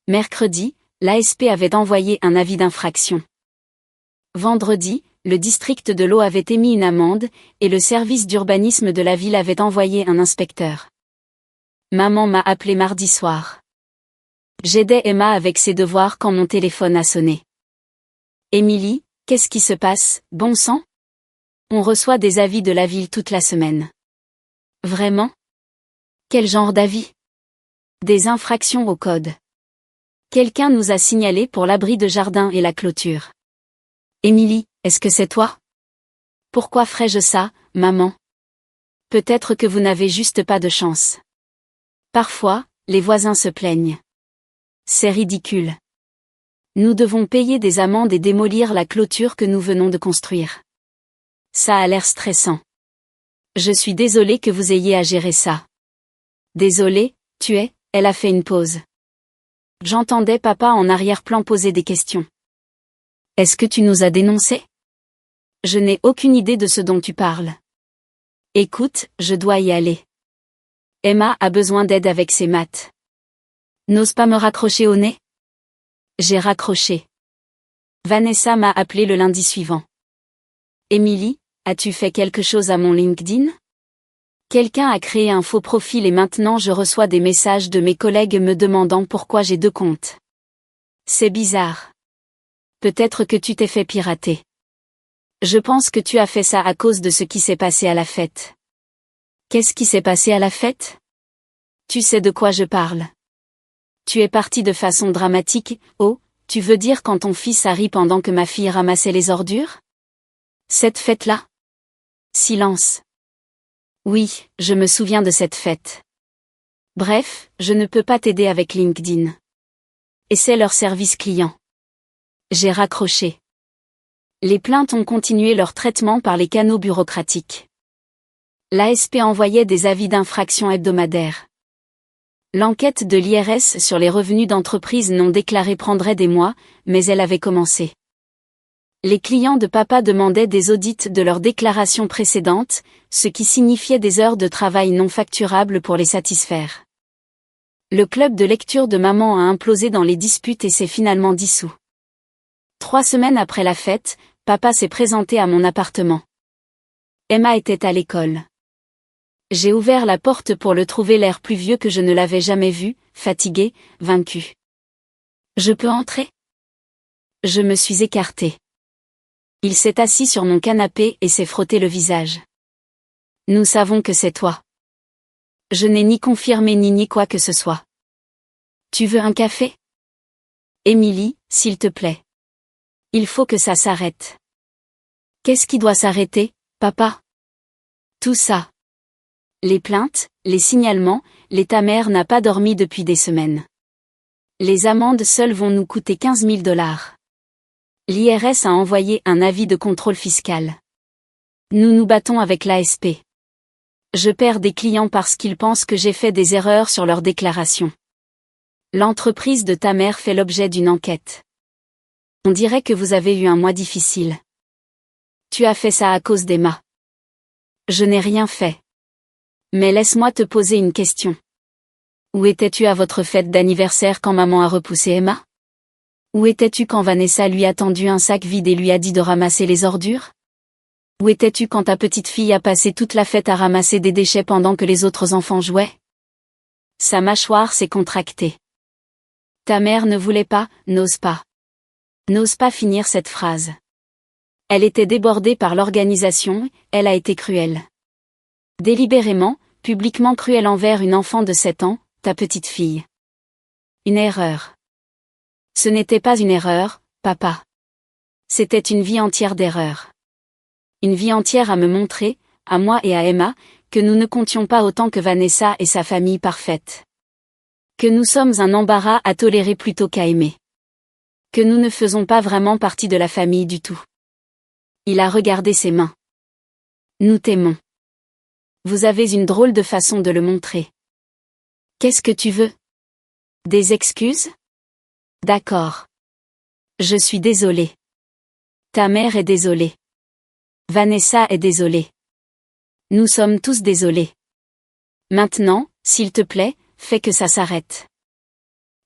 Mercredi, l'ASP avait envoyé un avis d'infraction. Vendredi, le district de l'eau avait émis une amende, et le service d'urbanisme de la ville avait envoyé un inspecteur. Maman m'a appelé mardi soir. J'aidais Emma avec ses devoirs quand mon téléphone a sonné. Émilie, qu'est-ce qui se passe, bon sang? On reçoit des avis de la ville toute la semaine. Vraiment? Quel genre d'avis? Des infractions au code. Quelqu'un nous a signalé pour l'abri de jardin et la clôture. Émilie, est-ce que c'est toi? Pourquoi ferais-je ça, maman? Peut-être que vous n'avez juste pas de chance. Parfois, les voisins se plaignent. C'est ridicule. Nous devons payer des amendes et démolir la clôture que nous venons de construire. Ça a l'air stressant. Je suis désolée que vous ayez à gérer ça. Désolée, elle a fait une pause. J'entendais papa en arrière-plan poser des questions. Est-ce que tu nous as dénoncés? Je n'ai aucune idée de ce dont tu parles. Écoute, je dois y aller. Emma a besoin d'aide avec ses maths. N'ose pas me raccrocher au nez? J'ai raccroché. Vanessa m'a appelé le lundi suivant. Émilie, as-tu fait quelque chose à mon LinkedIn? Quelqu'un a créé un faux profil et maintenant je reçois des messages de mes collègues me demandant pourquoi j'ai 2 comptes. C'est bizarre. Peut-être que tu t'es fait pirater. Je pense que tu as fait ça à cause de ce qui s'est passé à la fête. Qu'est-ce qui s'est passé à la fête? Tu sais de quoi je parle. Tu es parti de façon dramatique, oh, tu veux dire quand ton fils a ri pendant que ma fille ramassait les ordures? Cette fête-là? Silence. Oui, je me souviens de cette fête. Bref, je ne peux pas t'aider avec LinkedIn. Et c'est leur service client. J'ai raccroché. Les plaintes ont continué leur traitement par les canaux bureaucratiques. L'ASP envoyait des avis d'infraction hebdomadaires. L'enquête de l'IRS sur les revenus d'entreprises non déclarés prendrait des mois, mais elle avait commencé. Les clients de papa demandaient des audits de leurs déclarations précédentes, ce qui signifiait des heures de travail non facturables pour les satisfaire. Le club de lecture de maman a implosé dans les disputes et s'est finalement dissous. 3 semaines après la fête, papa s'est présenté à mon appartement. Emma était à l'école. J'ai ouvert la porte pour le trouver l'air plus vieux que je ne l'avais jamais vu, fatigué, vaincu. Je peux entrer? Je me suis écartée. Il s'est assis sur mon canapé et s'est frotté le visage. Nous savons que c'est toi. Je n'ai ni confirmé ni nié quoi que ce soit. Tu veux un café? Émilie, s'il te plaît. Il faut que ça s'arrête. Qu'est-ce qui doit s'arrêter, papa? Tout ça. Les plaintes, les signalements, ta mère n'a pas dormi depuis des semaines. Les amendes seules vont nous coûter 15 000 $. L'IRS a envoyé un avis de contrôle fiscal. Nous nous battons avec l'ASP. Je perds des clients parce qu'ils pensent que j'ai fait des erreurs sur leurs déclarations. L'entreprise de ta mère fait l'objet d'une enquête. On dirait que vous avez eu un mois difficile. Tu as fait ça à cause d'Emma. Je n'ai rien fait. Mais laisse-moi te poser une question. Où étais-tu à votre fête d'anniversaire quand maman a repoussé Emma? Où étais-tu quand Vanessa lui a tendu un sac vide et lui a dit de ramasser les ordures? Où étais-tu quand ta petite fille a passé toute la fête à ramasser des déchets pendant que les autres enfants jouaient? Sa mâchoire s'est contractée. Ta mère ne voulait pas, n'ose pas. N'ose pas finir cette phrase. Elle était débordée par l'organisation, elle a été cruelle. Délibérément, publiquement cruelle envers une enfant de 7 ans, ta petite fille. Une erreur. Ce n'était pas une erreur, papa. C'était une vie entière d'erreurs. Une vie entière à me montrer, à moi et à Emma, que nous ne comptions pas autant que Vanessa et sa famille parfaite. Que nous sommes un embarras à tolérer plutôt qu'à aimer. Que nous ne faisons pas vraiment partie de la famille du tout. Il a regardé ses mains. Nous t'aimons. Vous avez une drôle de façon de le montrer. Qu'est-ce que tu veux? Des excuses? D'accord. Je suis désolée. Ta mère est désolée. Vanessa est désolée. Nous sommes tous désolés. Maintenant, s'il te plaît, fais que ça s'arrête.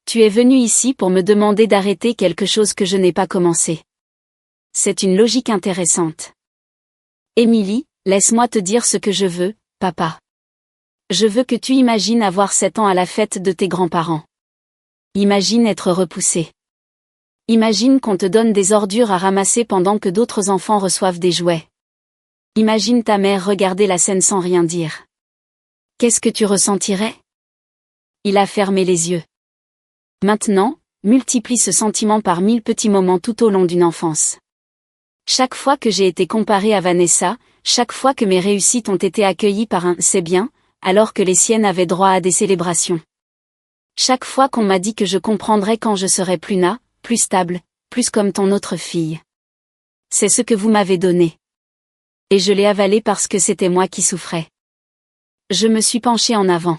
Tu es venu ici pour me demander d'arrêter quelque chose que je n'ai pas commencé. C'est une logique intéressante. Émilie, laisse-moi te dire ce que je veux, papa. Je veux que tu imagines avoir 7 ans à la fête de tes grands-parents. Imagine être repoussé. Imagine qu'on te donne des ordures à ramasser pendant que d'autres enfants reçoivent des jouets. Imagine ta mère regarder la scène sans rien dire. Qu'est-ce que tu ressentirais? Il a fermé les yeux. Maintenant, multiplie ce sentiment par 1000 petits moments tout au long d'une enfance. Chaque fois que j'ai été comparée à Vanessa, chaque fois que mes réussites ont été accueillies par un « c'est bien », alors que les siennes avaient droit à des célébrations. Chaque fois qu'on m'a dit que je comprendrais quand je serais plus stable, plus comme ton autre fille. C'est ce que vous m'avez donné. Et je l'ai avalé parce que c'était moi qui souffrais. Je me suis penchée en avant.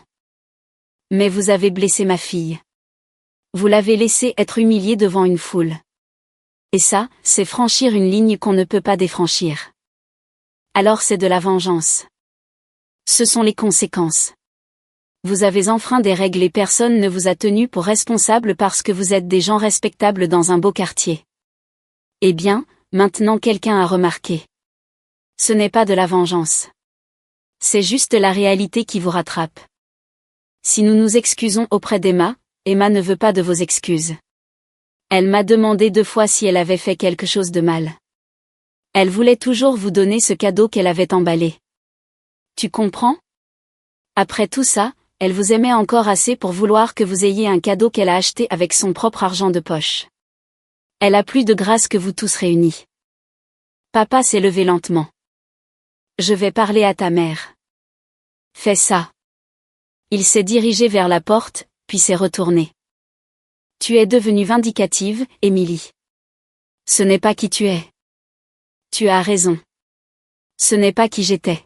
Mais vous avez blessé ma fille. Vous l'avez laissée être humiliée devant une foule. Et ça, c'est franchir une ligne qu'on ne peut pas défranchir. Alors c'est de la vengeance. Ce sont les conséquences. Vous avez enfreint des règles et personne ne vous a tenu pour responsable parce que vous êtes des gens respectables dans un beau quartier. Eh bien, maintenant quelqu'un a remarqué. Ce n'est pas de la vengeance. C'est juste la réalité qui vous rattrape. Si nous nous excusons auprès d'Emma, Emma ne veut pas de vos excuses. Elle m'a demandé 2 fois si elle avait fait quelque chose de mal. Elle voulait toujours vous donner ce cadeau qu'elle avait emballé. Tu comprends? Après tout ça, elle vous aimait encore assez pour vouloir que vous ayez un cadeau qu'elle a acheté avec son propre argent de poche. Elle a plus de grâce que vous tous réunis. Papa s'est levé lentement. Je vais parler à ta mère. Fais ça. Il s'est dirigé vers la porte, puis s'est retourné. Tu es devenue vindicative, Émilie. Ce n'est pas qui tu es. Tu as raison. Ce n'est pas qui j'étais.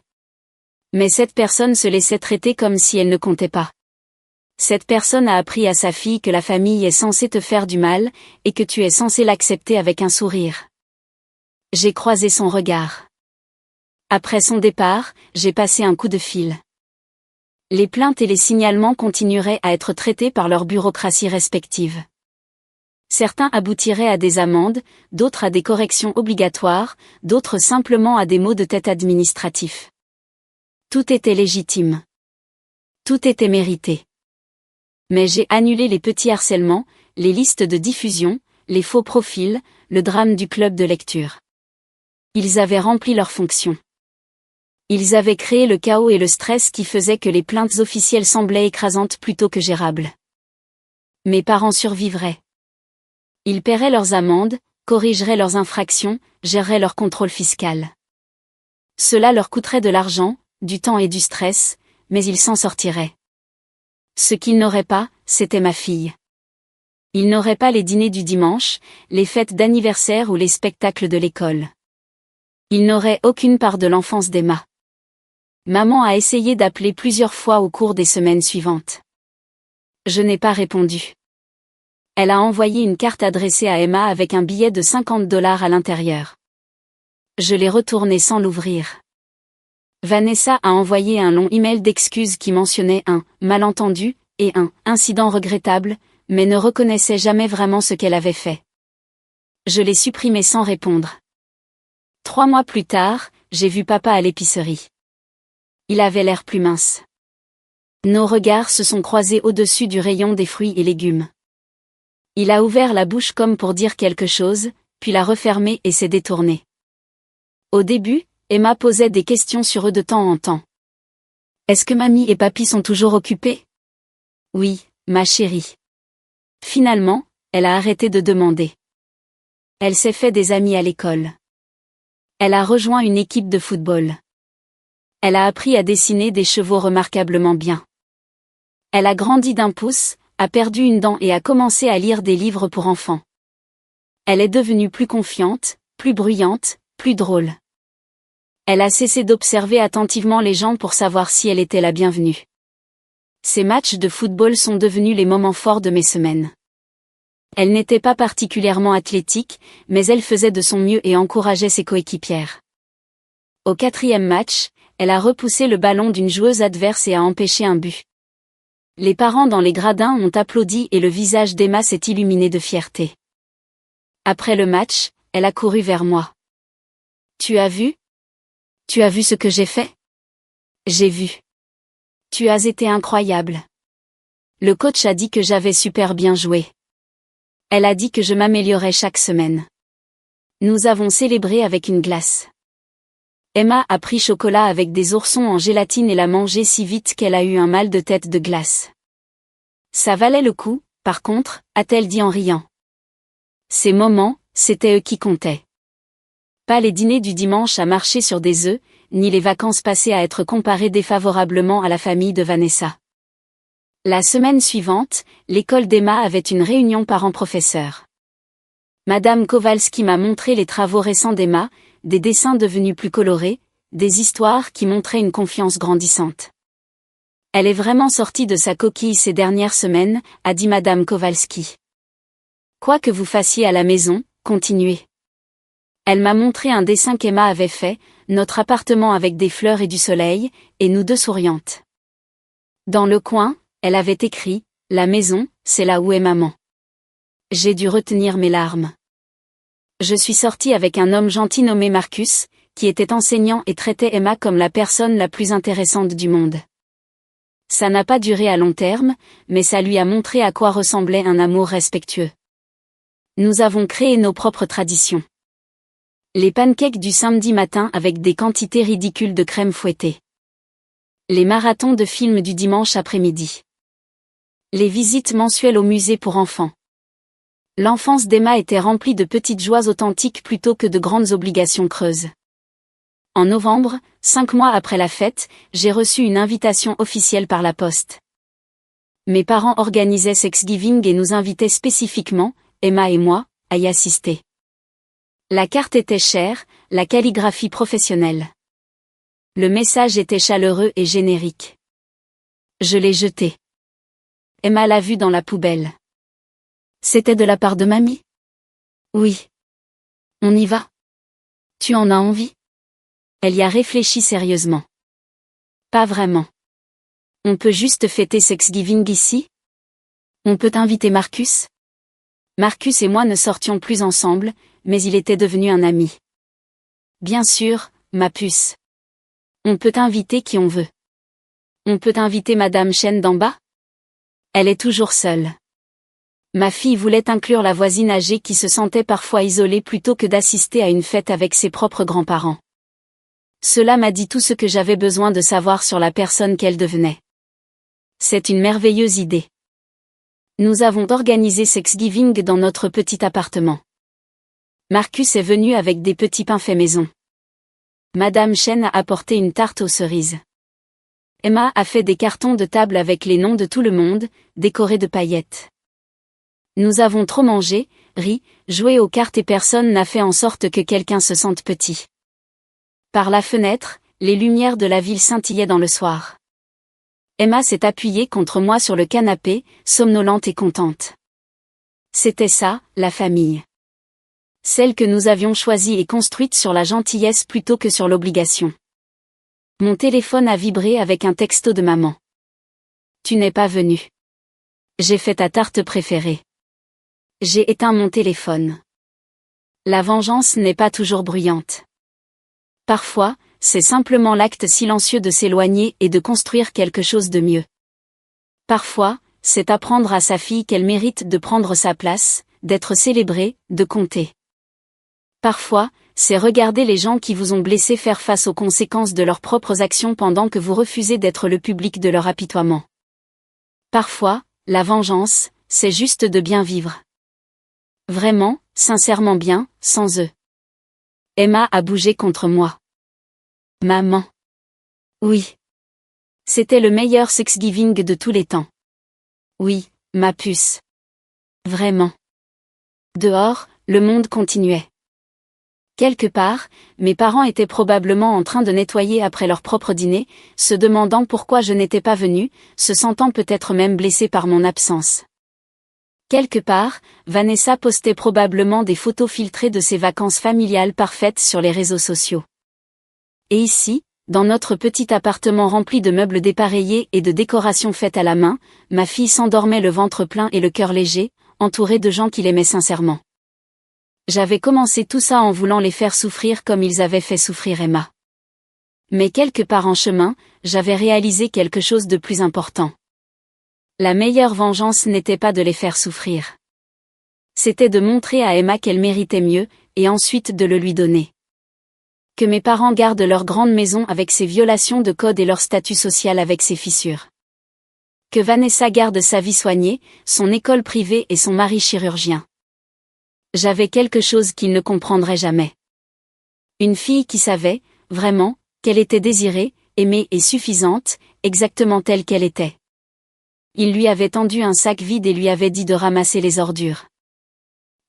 Mais cette personne se laissait traiter comme si elle ne comptait pas. Cette personne a appris à sa fille que la famille est censée te faire du mal, et que tu es censé l'accepter avec un sourire. J'ai croisé son regard. Après son départ, j'ai passé un coup de fil. Les plaintes et les signalements continueraient à être traités par leur bureaucratie respective. Certains aboutiraient à des amendes, d'autres à des corrections obligatoires, d'autres simplement à des maux de tête administratifs. Tout était légitime. Tout était mérité. Mais j'ai annulé les petits harcèlements, les listes de diffusion, les faux profils, le drame du club de lecture. Ils avaient rempli leur fonction. Ils avaient créé le chaos et le stress qui faisaient que les plaintes officielles semblaient écrasantes plutôt que gérables. Mes parents survivraient. Ils paieraient leurs amendes, corrigeraient leurs infractions, géreraient leur contrôle fiscal. Cela leur coûterait de l'argent, du temps et du stress, mais ils s'en sortiraient. Ce qu'ils n'auraient pas, c'était ma fille. Ils n'auraient pas les dîners du dimanche, les fêtes d'anniversaire ou les spectacles de l'école. Ils n'auraient aucune part de l'enfance d'Emma. Maman a essayé d'appeler plusieurs fois au cours des semaines suivantes. Je n'ai pas répondu. Elle a envoyé une carte adressée à Emma avec un billet de $50 à l'intérieur. Je l'ai retourné sans l'ouvrir. Vanessa a envoyé un long email d'excuses qui mentionnait un « malentendu » et un « incident regrettable », mais ne reconnaissait jamais vraiment ce qu'elle avait fait. Je l'ai supprimé sans répondre. 3 mois plus tard, j'ai vu papa à l'épicerie. Il avait l'air plus mince. Nos regards se sont croisés au-dessus du rayon des fruits et légumes. Il a ouvert la bouche comme pour dire quelque chose, puis l'a refermée et s'est détourné. Au début, Emma posait des questions sur eux de temps en temps. Est-ce que mamie et papy sont toujours occupés? Oui, ma chérie. Finalement, elle a arrêté de demander. Elle s'est fait des amis à l'école. Elle a rejoint une équipe de football. Elle a appris à dessiner des chevaux remarquablement bien. Elle a grandi d'1 pouce, a perdu une dent et a commencé à lire des livres pour enfants. Elle est devenue plus confiante, plus bruyante, plus drôle. Elle a cessé d'observer attentivement les gens pour savoir si elle était la bienvenue. Ces matchs de football sont devenus les moments forts de mes semaines. Elle n'était pas particulièrement athlétique, mais elle faisait de son mieux et encourageait ses coéquipières. Au 4e match, elle a repoussé le ballon d'une joueuse adverse et a empêché un but. Les parents dans les gradins ont applaudi et le visage d'Emma s'est illuminé de fierté. Après le match, elle a couru vers moi. Tu as vu? Tu as vu ce que j'ai fait? J'ai vu. Tu as été incroyable. Le coach a dit que j'avais super bien joué. Elle a dit que je m'améliorais chaque semaine. Nous avons célébré avec une glace. Emma a pris chocolat avec des oursons en gélatine et l'a mangé si vite qu'elle a eu un mal de tête de glace. Ça valait le coup, par contre, a-t-elle dit en riant. Ces moments, c'était eux qui comptaient. Pas les dîners du dimanche à marcher sur des œufs, ni les vacances passées à être comparées défavorablement à la famille de Vanessa. La semaine suivante, l'école d'Emma avait une réunion parents-professeurs. Madame Kowalski m'a montré les travaux récents d'Emma, des dessins devenus plus colorés, des histoires qui montraient une confiance grandissante. Elle est vraiment sortie de sa coquille ces dernières semaines, a dit Madame Kowalski. Quoi que vous fassiez à la maison, continuez. Elle m'a montré un dessin qu'Emma avait fait, notre appartement avec des fleurs et du soleil, et nous deux souriantes. Dans le coin, elle avait écrit « La maison, c'est là où est maman ». J'ai dû retenir mes larmes. Je suis sortie avec un homme gentil nommé Marcus, qui était enseignant et traitait Emma comme la personne la plus intéressante du monde. Ça n'a pas duré à long terme, mais ça lui a montré à quoi ressemblait un amour respectueux. Nous avons créé nos propres traditions. Les pancakes du samedi matin avec des quantités ridicules de crème fouettée. Les marathons de films du dimanche après-midi. Les visites mensuelles au musée pour enfants. L'enfance d'Emma était remplie de petites joies authentiques plutôt que de grandes obligations creuses. En novembre, 5 mois après la fête, j'ai reçu une invitation officielle par la poste. Mes parents organisaient Thanksgiving et nous invitaient spécifiquement, Emma et moi, à y assister. La carte était chère, la calligraphie professionnelle. Le message était chaleureux et générique. Je l'ai jeté. Emma l'a vu dans la poubelle. C'était de la part de mamie? Oui. On y va? Tu en as envie? Elle y a réfléchi sérieusement. Pas vraiment. On peut juste fêter Thanksgiving ici? On peut inviter Marcus? Marcus et moi ne sortions plus ensemble, mais il était devenu un ami. Bien sûr, ma puce. On peut inviter qui on veut. On peut inviter Madame Chen d'en bas? Elle est toujours seule. Ma fille voulait inclure la voisine âgée qui se sentait parfois isolée plutôt que d'assister à une fête avec ses propres grands-parents. Cela m'a dit tout ce que j'avais besoin de savoir sur la personne qu'elle devenait. C'est une merveilleuse idée. Nous avons organisé Thanksgiving dans notre petit appartement. Marcus est venu avec des petits pains faits maison. Madame Chen a apporté une tarte aux cerises. Emma a fait des cartons de table avec les noms de tout le monde, décorés de paillettes. Nous avons trop mangé, ri, joué aux cartes et personne n'a fait en sorte que quelqu'un se sente petit. Par la fenêtre, les lumières de la ville scintillaient dans le soir. Emma s'est appuyée contre moi sur le canapé, somnolente et contente. C'était ça, la famille. Celle que nous avions choisie et construite sur la gentillesse plutôt que sur l'obligation. Mon téléphone a vibré avec un texto de maman. Tu n'es pas venu. J'ai fait ta tarte préférée. J'ai éteint mon téléphone. La vengeance n'est pas toujours bruyante. Parfois, c'est simplement l'acte silencieux de s'éloigner et de construire quelque chose de mieux. Parfois, c'est apprendre à sa fille qu'elle mérite de prendre sa place, d'être célébrée, de compter. Parfois, c'est regarder les gens qui vous ont blessé faire face aux conséquences de leurs propres actions pendant que vous refusez d'être le public de leur apitoiement. Parfois, la vengeance, c'est juste de bien vivre. Vraiment, sincèrement bien, sans eux. Emma a bougé contre moi. Maman. Oui. C'était le meilleur Thanksgiving de tous les temps. Oui, ma puce. Vraiment. Dehors, le monde continuait. Quelque part, mes parents étaient probablement en train de nettoyer après leur propre dîner, se demandant pourquoi je n'étais pas venue, se sentant peut-être même blessée par mon absence. Quelque part, Vanessa postait probablement des photos filtrées de ses vacances familiales parfaites sur les réseaux sociaux. Et ici, dans notre petit appartement rempli de meubles dépareillés et de décorations faites à la main, ma fille s'endormait le ventre plein et le cœur léger, entourée de gens qui l'aimaient sincèrement. J'avais commencé tout ça en voulant les faire souffrir comme ils avaient fait souffrir Emma. Mais quelque part en chemin, j'avais réalisé quelque chose de plus important. La meilleure vengeance n'était pas de les faire souffrir. C'était de montrer à Emma qu'elle méritait mieux, et ensuite de le lui donner. Que mes parents gardent leur grande maison avec ses violations de code et leur statut social avec ses fissures. Que Vanessa garde sa vie soignée, son école privée et son mari chirurgien. J'avais quelque chose qu'il ne comprendrait jamais. Une fille qui savait, vraiment, qu'elle était désirée, aimée et suffisante, exactement telle qu'elle était. Il lui avait tendu un sac vide et lui avait dit de ramasser les ordures.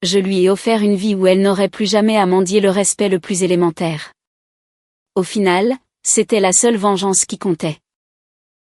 Je lui ai offert une vie où elle n'aurait plus jamais à mendier le respect le plus élémentaire. Au final, c'était la seule vengeance qui comptait.